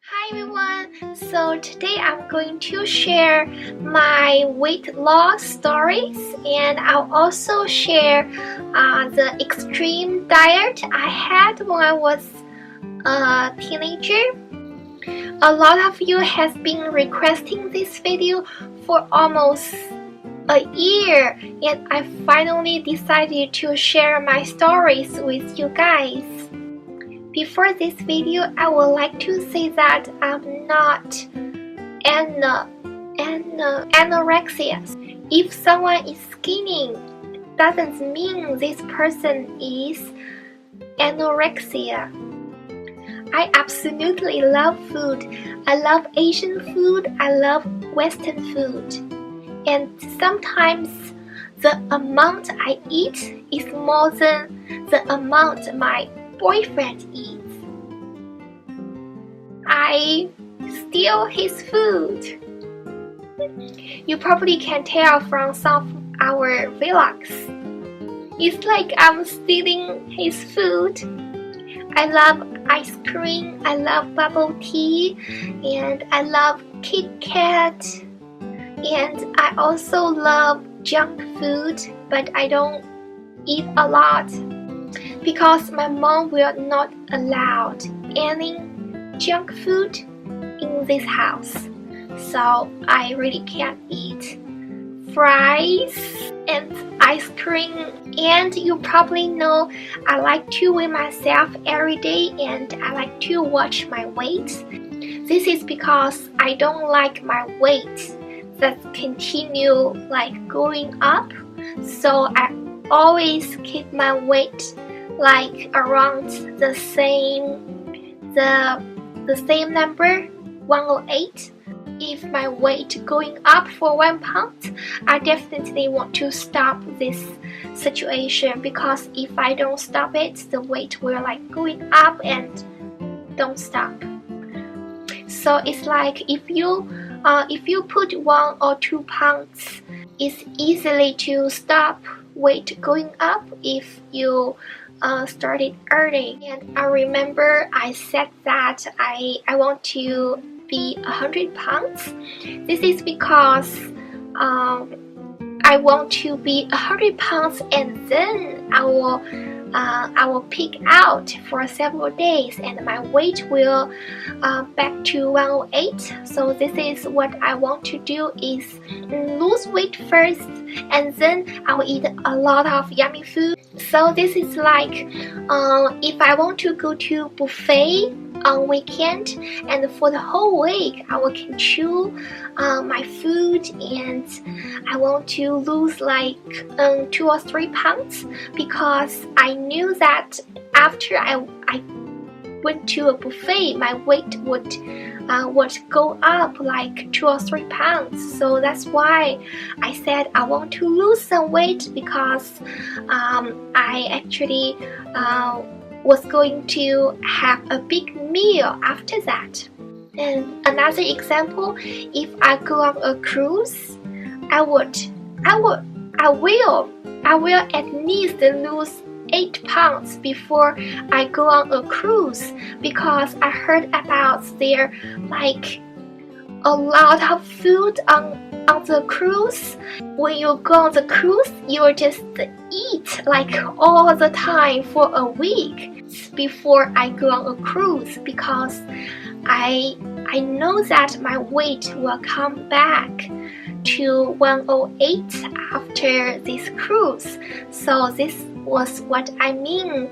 Hi everyone, so today I'm going to share my weight loss stories, and I'll also share the extreme diet I had when I was a teenager. A lot of you have been requesting this video for almost a year, and I finally decided to share my stories with you guys. Before this video, I would like to say that I'm not anorexious. If someone is skinny, doesn't mean this person is anorexia. I absolutely love food. I love Asian food. I love Western food. And sometimes the amount I eat is more than the amount my boyfriend eats. I steal his food. You probably can tell from some of our vlogs. It's like I'm stealing his food. I love ice cream, I love bubble tea, and I love Kit Kat, and I also love junk food, but I don't eat a lot because my mom will not allow any junk food in this house, so I really can't eat fries and ice cream. And you probably know I like to weigh myself every day, and I like to watch my weight. This is because I don't like my weight that continue like going up, so I always keep my weight like around the same number, 108. If my weight going up for 1 pound, I definitely want to stop this situation, because if I don't stop it, the weight will like going up and don't stop. So it's like if you put 1 or 2 pounds, it's easily to stop weight going up if you started early. And I remember I said that I want to be 100 pounds. This is because I want to be 100 pounds, and then I will peak out for several days and my weight will back to 108. So this is what I want to do, is lose weight first, and then I will eat a lot of yummy food. So this is like if I want to go to buffet on weekend, and for the whole week I will control my food, and I want to lose like 2 or 3 pounds, because I knew that after I went to a buffet, my weight would go up like 2 or 3 pounds. So that's why I said I want to lose some weight, because I actually was going to have a big meal after that. And another example, if I go on a cruise, I will at least lose 8 pounds before I go on a cruise, because I heard about there like a lot of food on the cruise. When you go on the cruise, you will just eat like all the time for a week before I go on a cruise, because I know that my weight will come back to 108 after this cruise. So this was what I mean.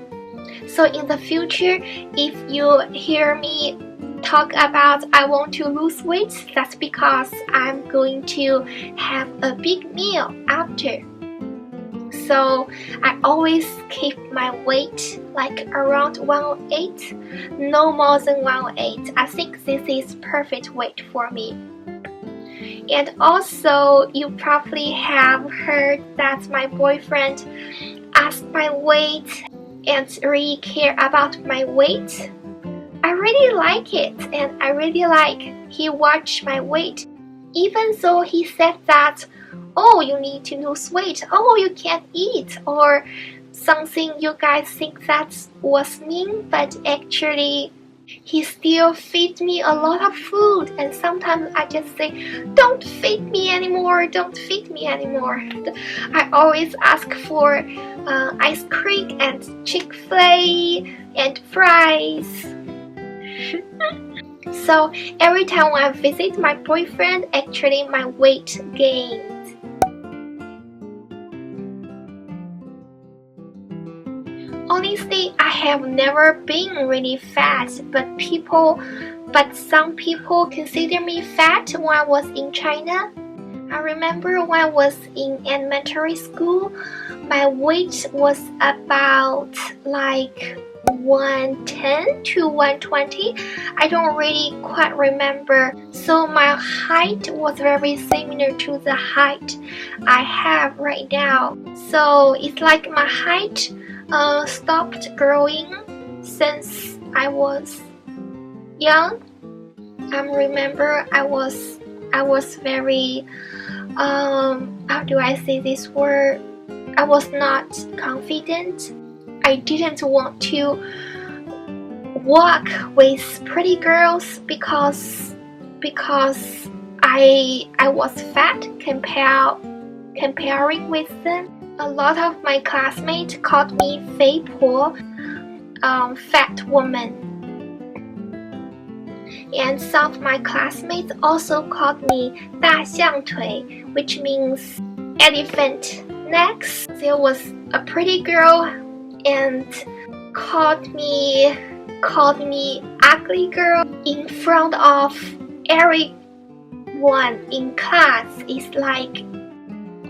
So in the future, if you hear me talk about I want to lose weight, that's because I'm going to have a big meal after. So I always keep my weight like around 108, no more than 108. I think this is perfect weight for me. And also, you probably have heard that my boyfriend asked my weight and really care about my weight. I really like it, and I really like he watched my weight, even though he said that, oh, you need to lose weight, oh, you can't eat, or something you guys think that was mean, but actually He still feeds me a lot of food, and sometimes I just say, don't feed me anymore, don't feed me anymore. I always ask for ice cream and Chick-fil-A and fries. So every time when I visit my boyfriend, actually my weight gains. Honestly, I have never been really fat, but some people consider me fat when I was in China. I remember when I was in elementary school, my weight was about like 110 to 120. I don't really quite remember. So my height was very similar to the height I have right now. So it's like my height stopped growing since I was young. I remember I was very how do I say this word? I was not confident. I didn't want to walk with pretty girls because I was fat comparing with them. A lot of my classmates called me 肥婆, fat woman. And some of my classmates also called me 大象腿, which means elephant necks. There was a pretty girl and called me ugly girl in front of everyone in class. It's like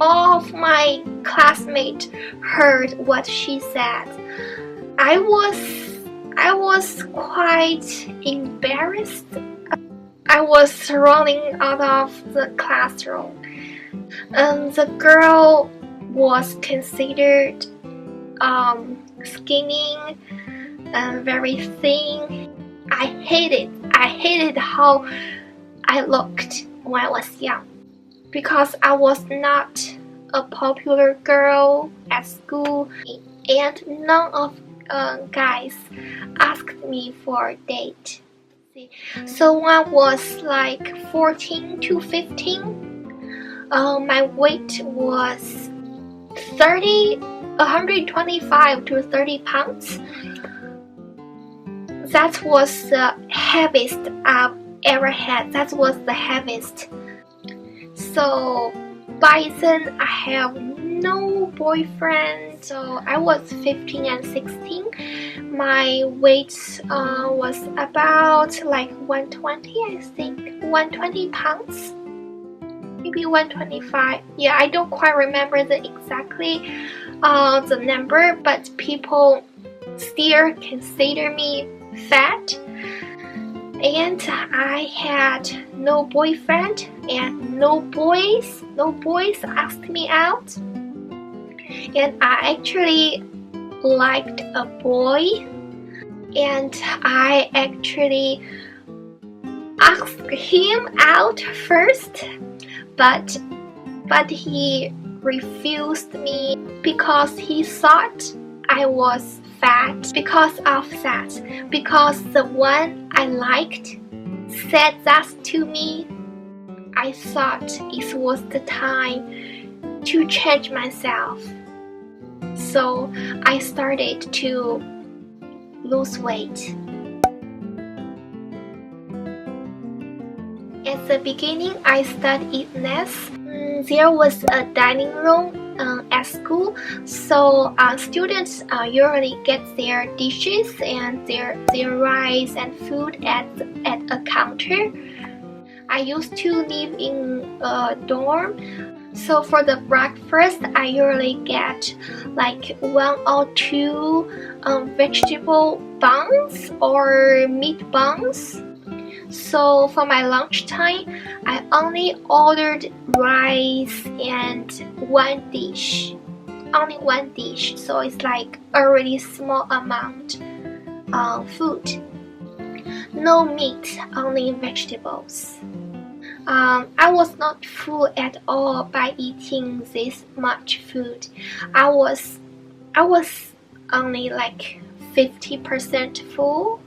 all of my classmates heard what she said. I was quite embarrassed. I was running out of the classroom. The girl was considered skinny and very thin. I hated how I looked when I was young, because I was not a popular girl at school, and none of guys asked me for a date. So when I was like 14 to 15, my weight was 125 to 30 pounds. That was the heaviest I've ever had. That was the heaviest. So by then I have no boyfriend. So I was 15 and 16. My weight was about like 120, I think, 120 pounds, maybe 125. Yeah, I don't quite remember exactly the number, but people still consider me fat. And I had no boyfriend and no boys asked me out. And I actually liked a boy, and I actually asked him out first, but he refused me because he thought I was fat. Because of that, because the one I liked said that to me, I thought it was the time to change myself. So I started to lose weight. At the beginning, I studied less. There was a dining room at school, so students usually get their dishes and their rice and food at a counter. I used to live in a dorm, so for the breakfast I usually get like 1 or 2 vegetable buns or meat buns. So for my lunchtime, I only ordered rice and one dish. Only one dish, so it's like a really small amount of food. No meat, only vegetables. I was not full at all by eating this much food. I was only like 50% full.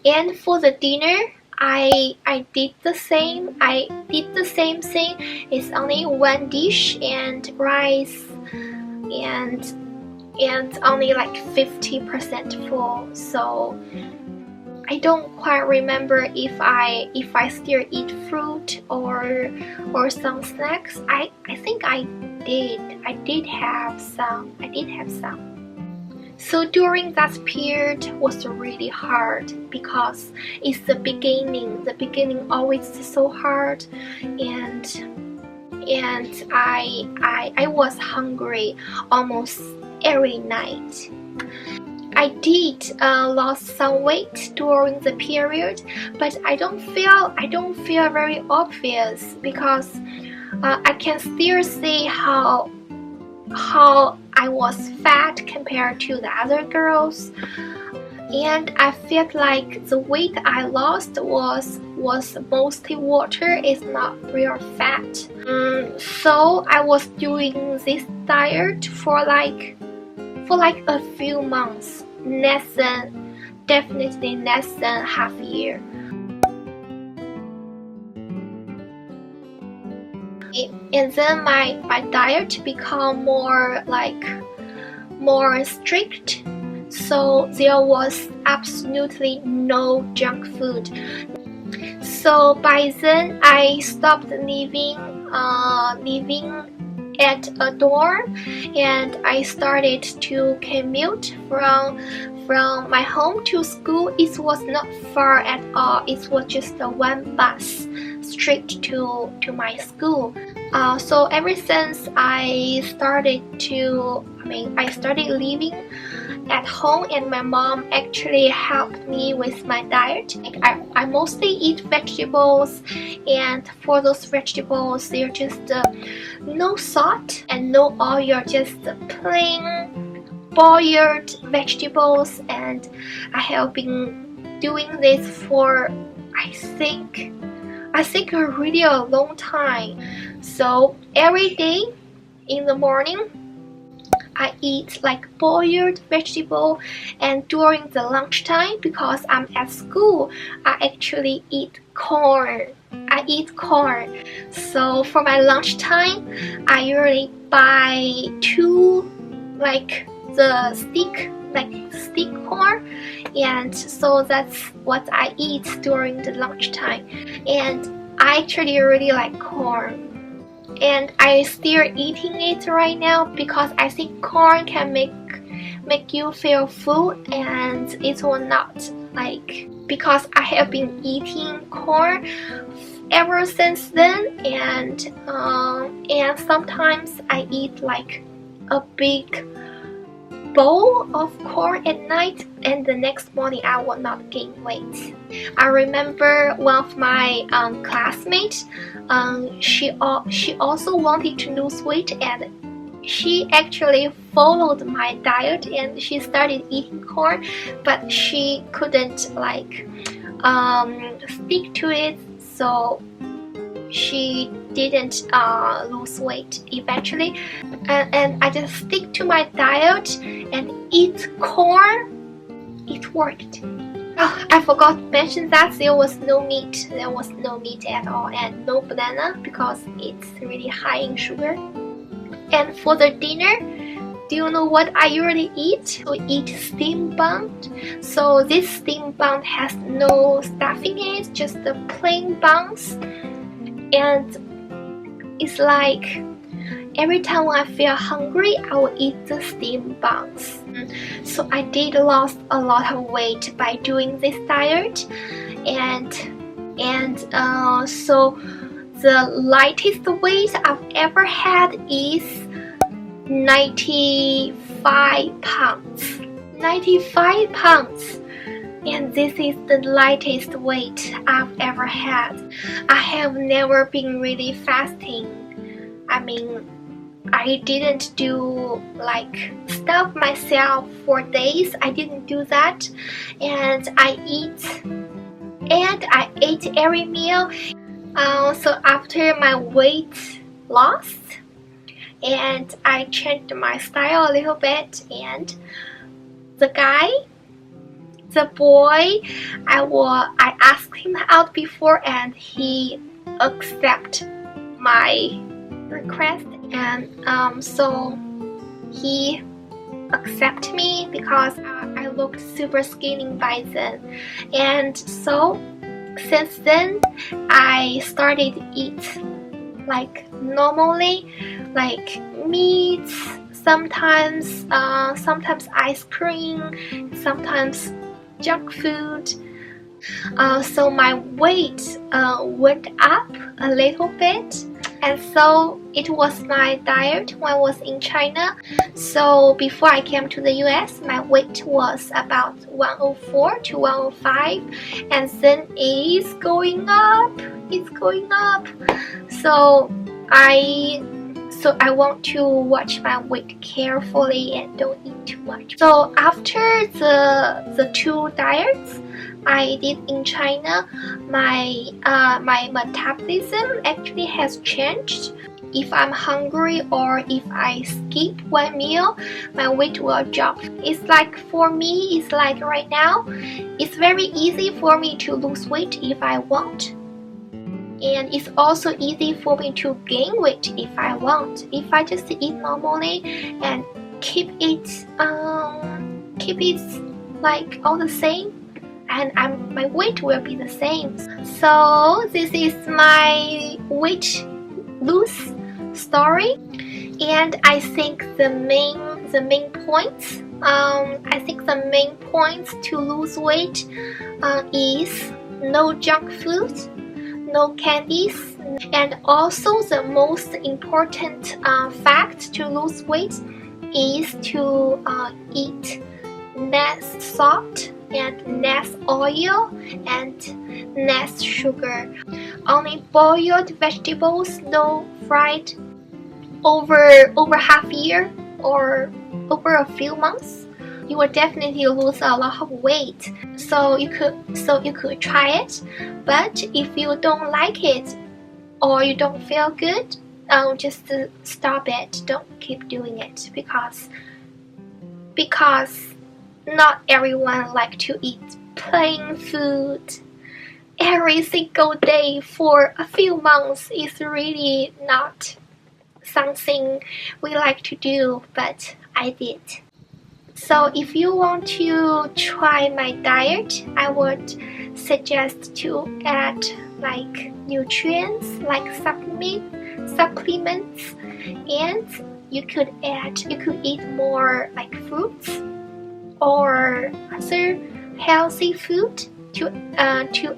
And for the dinner, I did the same. I did the same thing. It's only one dish and rice, and only like 50% full. So I don't quite remember if I still eat fruit or some snacks. I think I did have some. So during that period was really hard because it's the beginning. The beginning always is so hard, and I was hungry almost every night. I did lost some weight during the period, but I don't feel very obvious because I can still see how I was fat compared to the other girls, and I felt like the weight I lost was mostly water, it's not real fat. So I was doing this diet for like a few months, definitely less than half a year. And then my diet become more strict, so there was absolutely no junk food. So by then I stopped living at a dorm, and I started to commute from my home to school. It was not far at all. It was just one bus straight to my school. So ever since I started living at home, and my mom actually helped me with my diet. I mostly eat vegetables, and for those vegetables they're just no salt and no oil, just plain boiled vegetables. And I have been doing this for I think really a long time. So every day in the morning I eat like boiled vegetable, and during the lunchtime, because I'm at school, I actually eat corn. So for my lunchtime, I usually buy two the stick corn, and so that's what I eat during the lunchtime. And I actually really like corn, and I still eating it right now because I think corn can make you feel full, and it will not because I have been eating corn ever since then, and sometimes I eat like a big bowl of corn at night, and the next morning I will not gain weight. I remember one of my classmates, she also wanted to lose weight, and she actually followed my diet and she started eating corn, but she couldn't stick to it, so she didn't lose weight eventually. And I just stick to my diet and eat corn. It worked. Oh, I forgot to mention that there was no meat at all, and no banana because it's really high in sugar. And for the dinner, do you know what I usually eat? I eat steam bun. So this steam bun has no stuffing in it, just the plain buns. And it's like every time when I feel hungry, I will eat the steam buns. So I did lose a lot of weight by doing this diet, and so the lightest weight I've ever had is 95 pounds. 95 pounds. And this is the lightest weight I've ever had. I have never been really fasting. I mean, I didn't do stuff myself for days. I didn't do that. And I ate every meal. So after my weight loss, and I changed my style a little bit, and the guy the boy, I asked him out before and he accepted my request, and so he accepted me because I looked super skinny by then. And so since then I started to eat like normally, like meats, sometimes ice cream, sometimes junk food. So my weight went up a little bit, and so it was my diet when I was in China. So before I came to the US, my weight was about 104 to 105, and then it's going up. So I want to watch my weight carefully and don't eat too much. So after the 2 diets I did in China, my metabolism actually has changed. If I'm hungry or if I skip one meal, my weight will drop. It's like, for me, it's like right now, it's very easy for me to lose weight if I want. And it's also easy for me to gain weight if I want. If I just eat normally and keep it like all the same, and my weight will be the same. So this is my weight loss story, and I think the main points. I think the main points to lose weight is no junk food, no candies, and also the most important fact to lose weight is to eat less salt and less oil and less sugar. Only boiled vegetables, no fried, over half a year or over a few months, you will definitely lose a lot of weight. So you could try it, but if you don't like it or you don't feel good, just stop it. Don't keep doing it because not everyone like to eat plain food every single day for a few months. Is really not something we like to do, but I did. So if you want to try my diet, I would suggest to add like nutrients, like supplements, and you could eat more like fruits or other healthy food to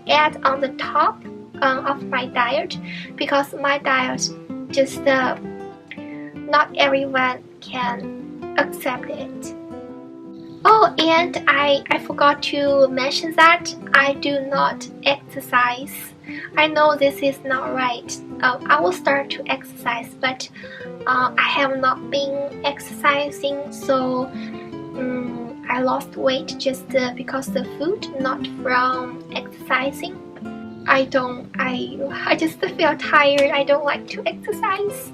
add on the top of my diet, because my diet just not everyone can accept it. Oh, and I forgot to mention that I do not exercise. I know this is not right. I will start to exercise, but I have not been exercising, so I lost weight just because the food, not from exercising. I just feel tired. I don't like to exercise.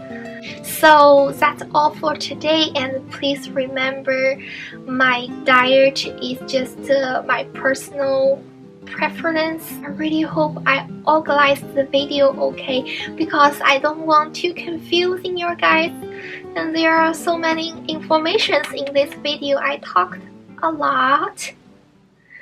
So that's all for today, and please remember my diet is just my personal preference. I really hope I organized the video okay, because I don't want to confuse you guys, and there are so many informations in this video. I talked a lot.